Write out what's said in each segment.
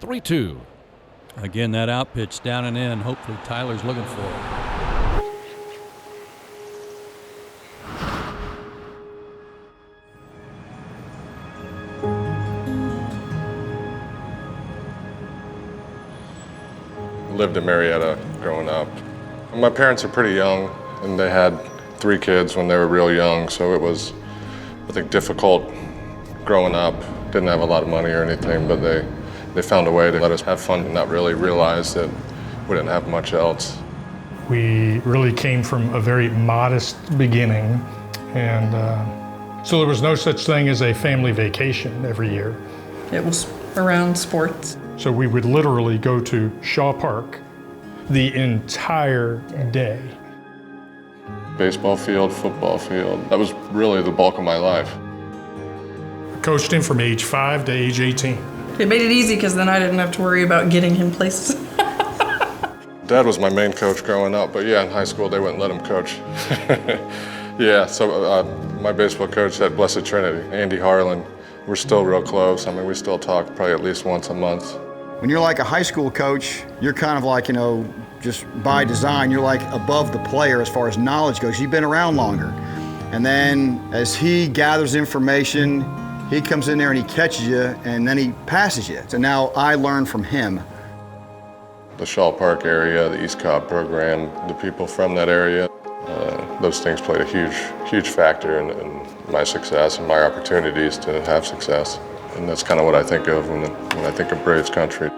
3-2. Again, that out pitch down and in. Hopefully Tyler's looking for it. Lived in Marietta growing up. My parents are pretty young, and they had 3 kids when they were real young, so it was, I think, difficult growing up. Didn't have a lot of money or anything, but they found a way to let us have fun and not really realize that we didn't have much else. We really came from a very modest beginning, and so there was no such thing as a family vacation every year. It was around sports. So we would literally go to Shaw Park the entire day. Baseball field, football field, that was really the bulk of my life. Coached him from age 5 to age 18. It made it easy because then I didn't have to worry about getting him places. Dad was my main coach growing up, but yeah, in high school they wouldn't let him coach. Yeah, so my baseball coach at Blessed Trinity, Andy Harlan. We're still real close. I mean, we still talk probably at least once a month. When you're like a high school coach, you're kind of like, just by design, you're like above the player as far as knowledge goes. You've been around longer. And then as he gathers information, he comes in there and he catches you, and then he passes you. So now I learn from him. The Shaw Park area, the East Cobb program, the people from that area, those things played a huge factor in my success and my opportunities to have success. And that's kind of what I think of when I think of Braves country.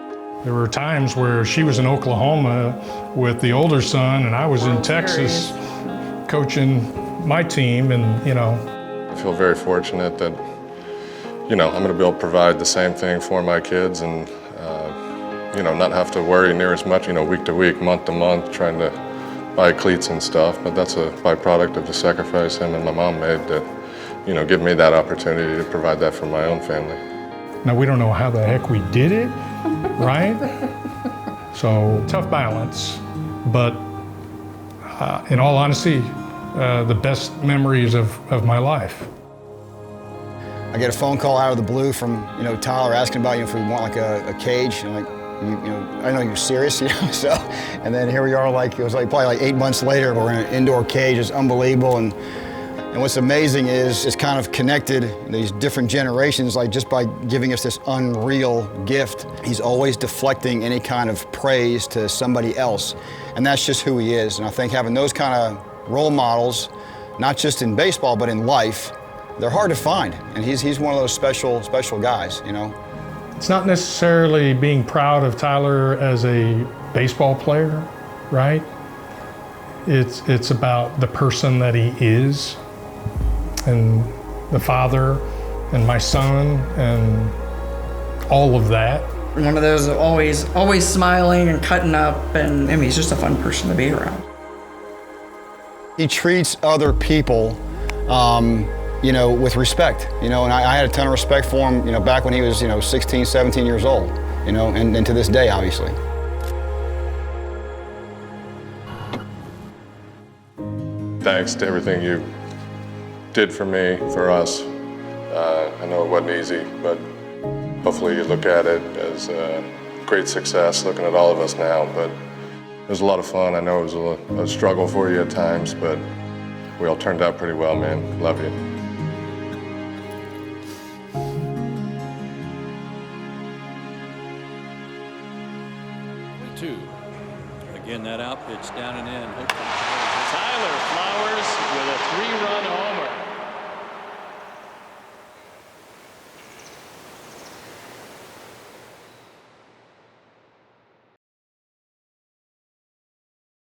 There were times where she was in Oklahoma with the older son, and I was in Texas coaching my team, and I feel very fortunate that, I'm going to be able to provide the same thing for my kids and, not have to worry near as much, week to week, month to month, trying to buy cleats and stuff. But that's a byproduct of the sacrifice him and my mom made to, give me that opportunity to provide that for my own family. now we don't know how the heck we did it, right? So tough balance, but in all honesty, the best memories of my life. I get a phone call out of the blue from Tyler asking about if we want like a cage. And I'm like, I know you're serious, So, and then here we are, it was probably like 8 months later. We're in an indoor cage. It's unbelievable, and what's amazing is it's kind of connected these different generations, just by giving us this unreal gift. He's always deflecting any kind of praise to somebody else, and that's just who he is. And I think having those kind of role models, not just in baseball but in life, they're hard to find, and he's one of those special guys, It's not necessarily being proud of Tyler as a baseball player, right? It's about the person that he is, and the father, and my son, and all of that. One of those always smiling and cutting up, and he's just a fun person to be around. He treats other people with respect, and I had a ton of respect for him, back when he was, 16, 17 years old, and to this day, obviously. Thanks to everything you did for me, for us. I know it wasn't easy, but hopefully you look at it as a great success, looking at all of us now, but it was a lot of fun. I know it was a struggle for you at times, but we all turned out pretty well, man. Love you. 2. Again, that out pitch down and in. Hopefully Tyler Flowers with a 3-run homer.